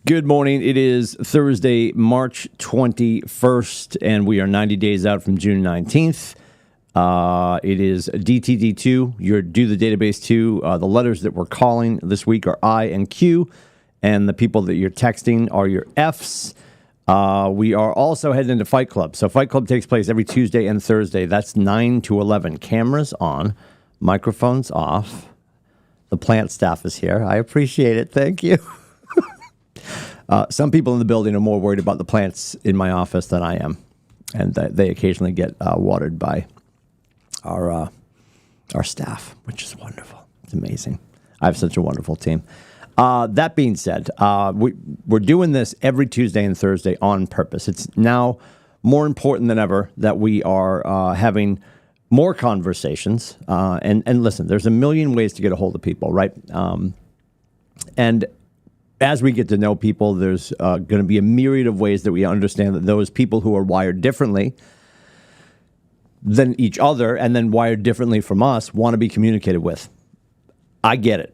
Good morning. It is Thursday, March 21st, and we are 90 days out from June 19th. It is DTD2. You're due the database 2. The letters that we're calling this week are I and Q, and the people that you're texting are your Fs. We are also heading into Fight Club. So Fight Club takes place every Tuesday and Thursday. That's 9 to 11. Cameras on, microphones off. The plant staff is here. I appreciate it. Thank you. Some people in the building are more worried about the plants in my office than I am, and they occasionally get watered by our staff, which is wonderful. It's amazing. I have such a wonderful team. That being said, we're doing this every Tuesday and Thursday on purpose. It's now more important than ever that we are having more conversations. And listen, there's a million ways to get a hold of people, right? And as we get to know people, there's going to be a myriad of ways that we understand that those people who are wired differently than each other and then wired differently from us want to be communicated with. I get it.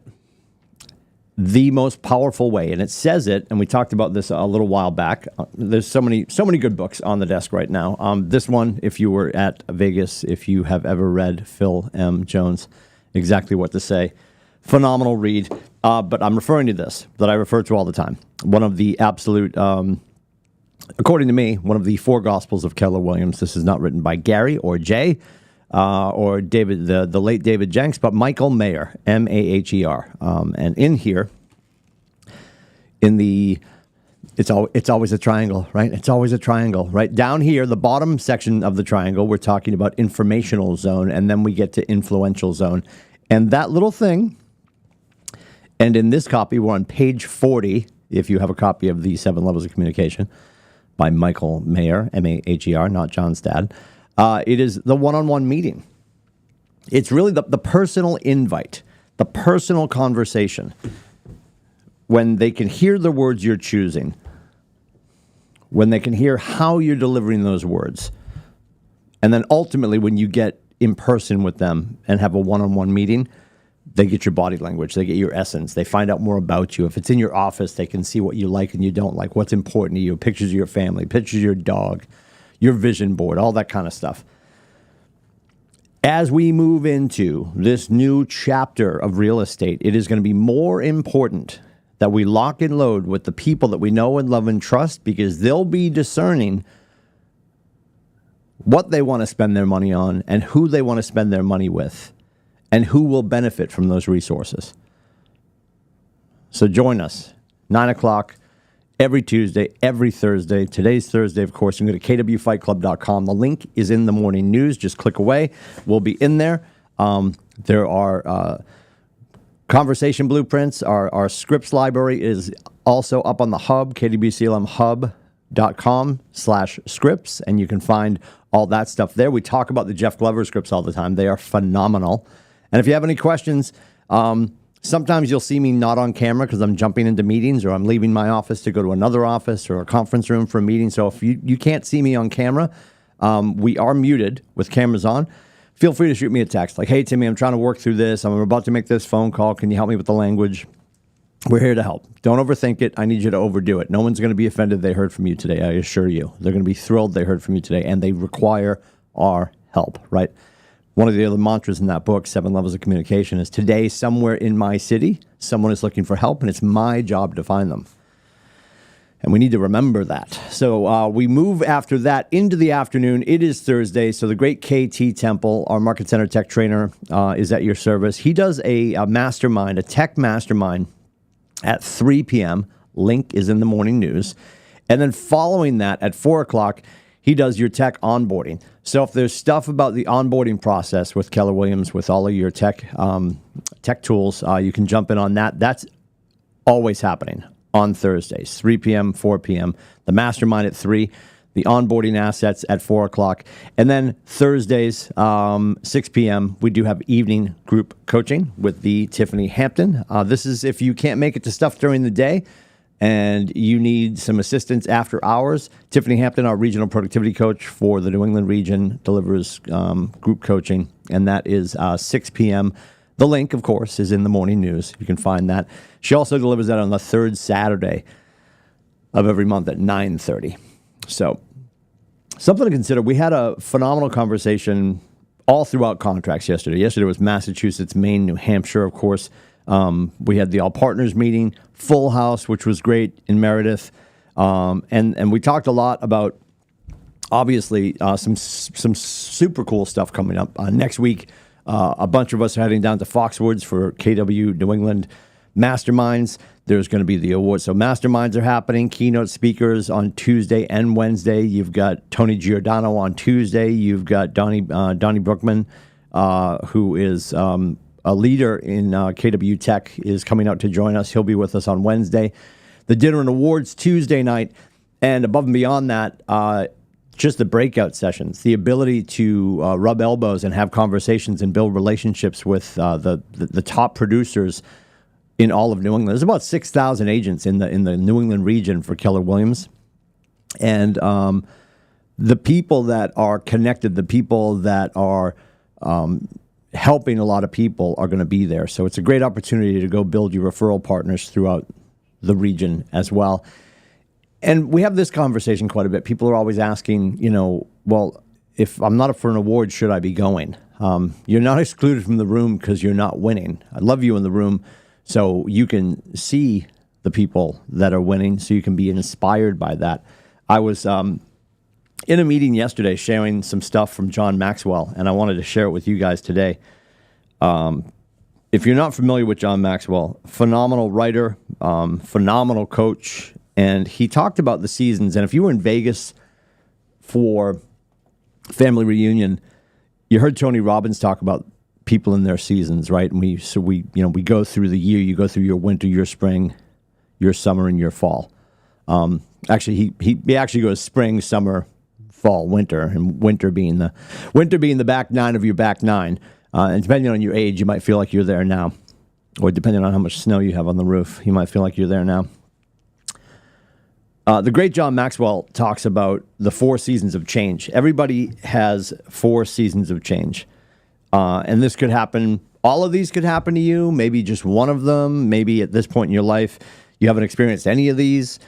The most powerful way, and it says it, and we talked about this a little while back. There's so many good books on the desk right now. This one, if you were at Vegas, if you have ever read Phil M. Jones, Exactly What to Say, phenomenal read. But I'm referring to this that I refer to all the time. One of the absolute, according to me, one of the four Gospels of Keller Williams. This is not written by Gary or Jay or David, the late David Jenks, but Michael Maher, Maher. And in here, it's always a triangle, right? It's always a triangle, right? Down here, the bottom section of the triangle, we're talking about informational zone, and then we get to influential zone. And that little thing, and in this copy, we're on page 40, if you have a copy of the 7 Levels of Communication by Michael Maher, Maher, not John's dad. It is the one-on-one meeting. It's really the personal invite, the personal conversation. When they can hear the words you're choosing, when they can hear how you're delivering those words, and then ultimately when you get in person with them and have a one-on-one meeting, they get your body language, they get your essence, they find out more about you. If it's in your office, they can see what you like and you don't like, what's important to you, pictures of your family, pictures of your dog, your vision board, all that kind of stuff. As we move into this new chapter of real estate, it is going to be more important that we lock and load with the people that we know and love and trust, because they'll be discerning what they want to spend their money on and who they want to spend their money with and who will benefit from those resources. So join us, 9 o'clock, every Tuesday, every Thursday. Today's Thursday, of course. You can go to KWFightClub.com. The link is in the morning news. Just click away. We'll be in there. There are conversation blueprints. Our scripts library is also up on the hub, KWCLMHub.com/scripts, and you can find all that stuff there. We talk about the Jeff Glover scripts all the time. They are phenomenal. And if you have any questions, sometimes you'll see me not on camera because I'm jumping into meetings or I'm leaving my office to go to another office or a conference room for a meeting. So if you can't see me on camera, we are muted with cameras on. Feel free to shoot me a text like, hey, Timmy, I'm trying to work through this. I'm about to make this phone call. Can you help me with the language? We're here to help. Don't overthink it. I need you to overdo it. No one's going to be offended they heard from you today, I assure you. They're going to be thrilled they heard from you today, and they require our help, right? One of the other mantras in that book, 7 Levels of Communication, is today, somewhere in my city, someone is looking for help, and it's my job to find them. And we need to remember that. So we move after that into the afternoon. It is Thursday, so the great KT Temple, our Market Center tech trainer, is at your service. He does a mastermind, a tech mastermind at 3 p.m. Link is in the morning news. And then following that at 4 o'clock, he does your tech onboarding. So if there's stuff about the onboarding process with Keller Williams, with all of your tech tools, you can jump in on that. That's always happening on Thursdays, 3 p.m., 4 p.m. The mastermind at 3, the onboarding assets at 4 o'clock. And then Thursdays, 6 p.m., we do have evening group coaching with the Tiffany Hampton. This is if you can't make it to stuff during the day and you need some assistance after hours. Tiffany Hampton, our regional productivity coach for the New England region, delivers group coaching, and that is 6 p.m. The link, of course, is in the morning news. You can find that. She also delivers that on the third Saturday of every month at 9:30. So something to consider. We had a phenomenal conversation all throughout contracts yesterday. Yesterday was Massachusetts, Maine, New Hampshire, of course. We had the All Partners meeting, full house, which was great in Meredith. And we talked a lot about, obviously, some super cool stuff coming up. Next week, a bunch of us are heading down to Foxwoods for KW New England Masterminds. There's going to be the awards. So Masterminds are happening, keynote speakers on Tuesday and Wednesday. You've got Tony Giordano on Tuesday. You've got Donnie Brookman, who is a leader in KW Tech, is coming out to join us. He'll be with us on Wednesday. The dinner and awards Tuesday night. And above and beyond that, just the breakout sessions, the ability to rub elbows and have conversations and build relationships with the top producers in all of New England. There's about 6,000 agents in the New England region for Keller Williams. And the people that are connected, the people that are helping a lot of people are going to be there. So it's a great opportunity to go build your referral partners throughout the region as well. And we have this conversation quite a bit. People are always asking, well, if I'm not up for an award, should I be going? You're not excluded from the room because you're not winning. I love you in the room so you can see the people that are winning, so you can be inspired by that. I was in a meeting yesterday sharing some stuff from John Maxwell, and I wanted to share it with you guys today. If you're not familiar with John Maxwell, phenomenal writer, phenomenal coach, and he talked about the seasons. And if you were in Vegas for family reunion, you heard Tony Robbins talk about people in their seasons, right? And we go through the year. You go through your winter, your spring, your summer, and your fall. Actually, he actually goes spring, summer, fall, winter, and winter being the back nine of your back nine. And depending on your age, you might feel like you're there now, or depending on how much snow you have on the roof, you might feel like you're there now. The great John Maxwell talks about the 4 seasons of change. Everybody has 4 seasons of change. And this could happen, all of these could happen to you, maybe just one of them, maybe at this point in your life, you haven't experienced any of these.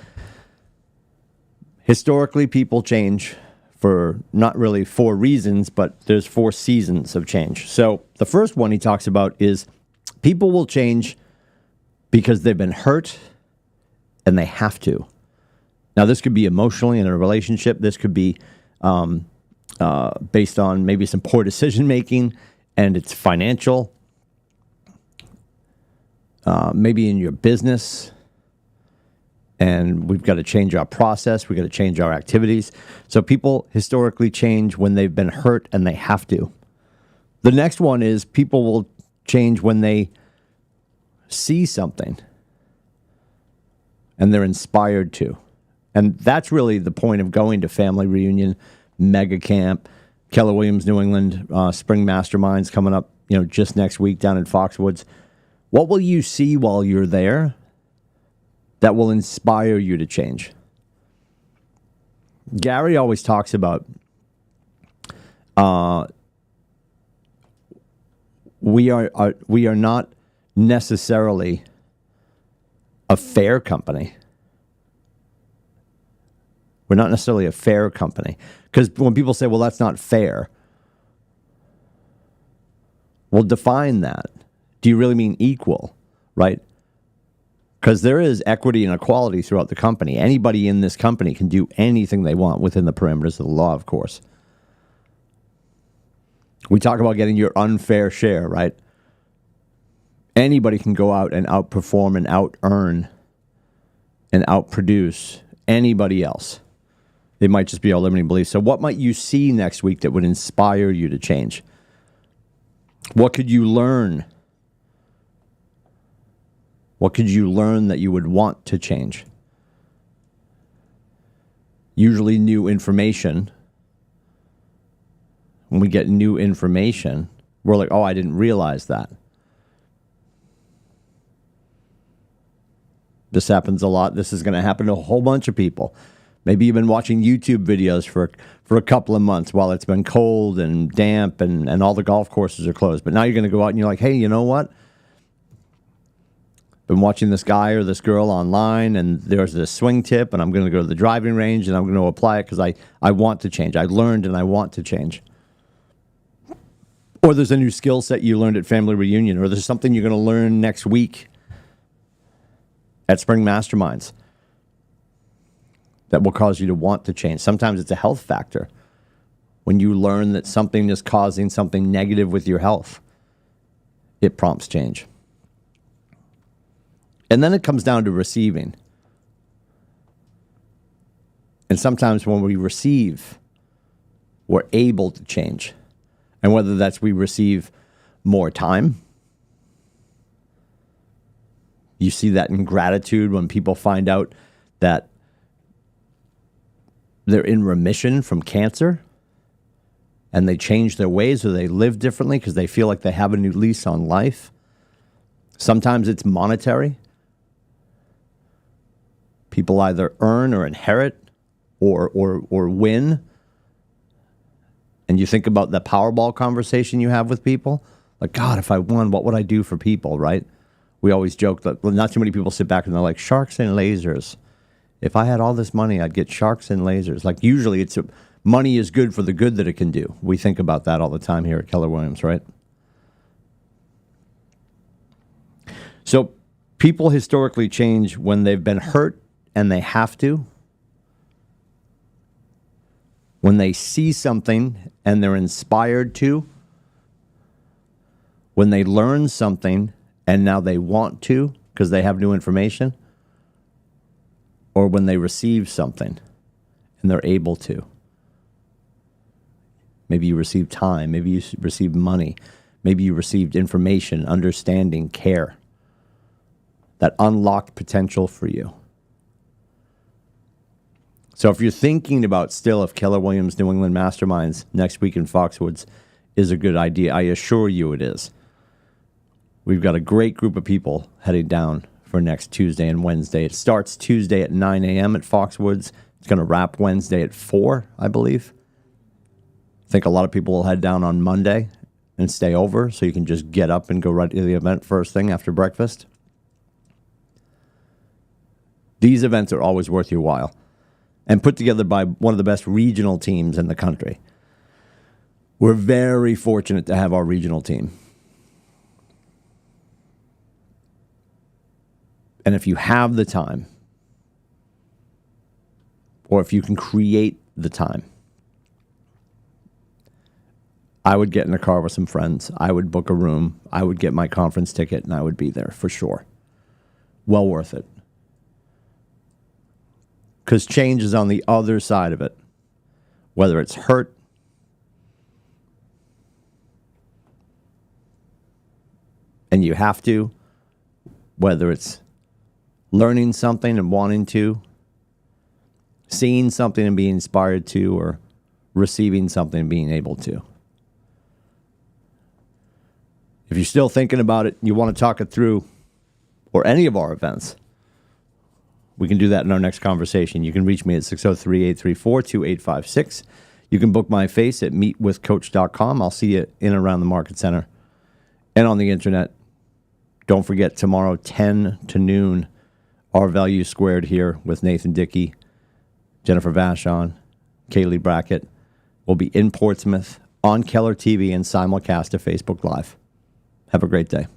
Historically, people change for not really 4 reasons, but there's 4 seasons of change. So the first one he talks about is people will change because they've been hurt and they have to. Now, this could be emotionally in a relationship. This could be based on maybe some poor decision-making, and it's financial. Maybe in your business, and we've got to change our process. We've got to change our activities. So people historically change when they've been hurt, and they have to. The next one is people will change when they see something, and they're inspired to. And that's really the point of going to family reunion, mega camp, Keller Williams, New England, spring masterminds coming up, just next week down in Foxwoods. What will you see while you're there that will inspire you to change? Gary always talks about we are not necessarily a fair company. We're not necessarily a fair company. Because when people say, well, that's not fair, well, define that. Do you really mean equal, right? Because there is equity and equality throughout the company. Anybody in this company can do anything they want within the parameters of the law, of course. We talk about getting your unfair share, right? Anybody can go out and outperform and out-earn and outproduce anybody else. It might just be our limiting beliefs. So what might you see next week that would inspire you to change? What could you learn? What could you learn that you would want to change? Usually new information. When we get new information, we're like, oh, I didn't realize that. This happens a lot. This is going to happen to a whole bunch of people. Maybe you've been watching YouTube videos for a couple of months while it's been cold and damp and all the golf courses are closed. But now you're going to go out and you're like, hey, you know what? been watching this guy or this girl online, and there's this swing tip, and I'm going to go to the driving range, and I'm going to apply it because I want to change. I learned, and I want to change. Or there's a new skill set you learned at family reunion, or there's something you're going to learn next week at Spring Masterminds that will cause you to want to change. Sometimes it's a health factor. When you learn that something is causing something negative with your health, it prompts change. And then it comes down to receiving. And sometimes when we receive, we're able to change. And whether that's we receive more time. You see that in gratitude when people find out that they're in remission from cancer and they change their ways or they live differently because they feel like they have a new lease on life. Sometimes it's monetary. People either earn or inherit or win. And you think about the Powerball conversation you have with people. Like, God, if I won, what would I do for people, right? We always joke that not too many people sit back and they're like, sharks and lasers. If I had all this money, I'd get sharks and lasers. Like, usually money is good for the good that it can do. We think about that all the time here at Keller Williams, right? So people historically change when they've been hurt and they have to. When they see something and they're inspired to. When they learn something and now they want to because they have new information. Or when they receive something and they're able to. Maybe you received time. Maybe you received money. Maybe you received information, understanding, care. That unlocked potential for you. So if you're thinking about still if Keller Williams New England Masterminds next week in Foxwoods is a good idea, I assure you it is. We've got a great group of people heading down for next Tuesday and Wednesday. It starts Tuesday at 9 a.m. at Foxwoods. It's going to wrap Wednesday at 4, I believe. I think a lot of people will head down on Monday and stay over so you can just get up and go right to the event first thing after breakfast. These events are always worth your while and put together by one of the best regional teams in the country. We're very fortunate to have our regional team. And if you have the time, or if you can create the time, I would get in a car with some friends. I would book a room. I would get my conference ticket, and I would be there for sure. Well worth it. Because change is on the other side of it. Whether it's hurt, and you have to, whether it's learning something and wanting to, seeing something and being inspired to, or receiving something and being able to. If you're still thinking about it, you want to talk it through, or any of our events, we can do that in our next conversation. You can reach me at 603-834-2856. You can book my face at meetwithcoach.com. I'll see you in and around the Market Center and on the internet. Don't forget, tomorrow, 10 to noon, Our Value Squared here with Nathan Dickey, Jennifer Vashon, Kaylee Brackett. We'll be in Portsmouth on Keller TV and simulcast to Facebook Live. Have a great day.